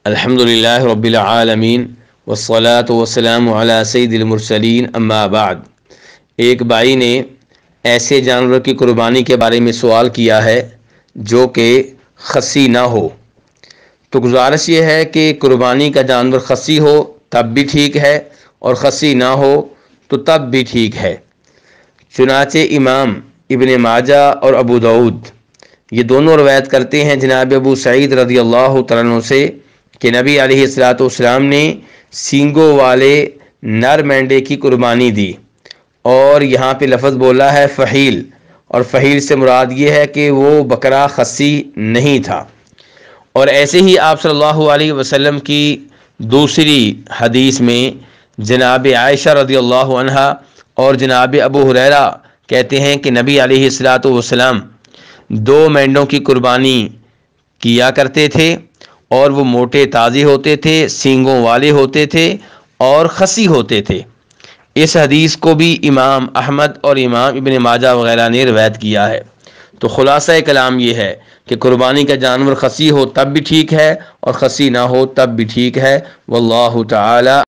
الحمدللہ رب العالمین والصلاة والسلام علی سید المرسلین اما بعد۔ ایک بھائی نے ایسے جانور کی قربانی کے بارے میں سوال کیا ہے جو کہ خصی نہ ہو، تو گزارش یہ ہے کہ قربانی کا جانور خصی ہو تب بھی ٹھیک ہے اور خصی نہ ہو تو تب بھی ٹھیک ہے۔ چنانچہ امام ابن ماجہ اور ابو داؤد یہ دونوں روایت کرتے ہیں جناب ابو سعید رضی اللہ تعالیٰ عنہ سے کہ نبی علیہ السلام نے سینگوں والے نر مینڈے کی قربانی دی، اور یہاں پہ لفظ بولا ہے فحیل، اور فحیل سے مراد یہ ہے کہ وہ بکرا خصی نہیں تھا۔ اور ایسے ہی آپ صلی اللہ علیہ وسلم کی دوسری حدیث میں جناب عائشہ رضی اللہ عنہا اور جناب ابو ہریرہ کہتے ہیں کہ نبی علیہ السلام 2 مینڈوں کی قربانی کیا کرتے تھے، اور وہ موٹے تازی ہوتے تھے، سینگوں والے ہوتے تھے اور خصی ہوتے تھے۔ اس حدیث کو بھی امام احمد اور امام ابن ماجہ وغیرہ نے روایت کیا ہے۔ تو خلاصہ کلام یہ ہے کہ قربانی کا جانور خصی ہو تب بھی ٹھیک ہے اور خصی نہ ہو تب بھی ٹھیک ہے۔ واللہ تعالی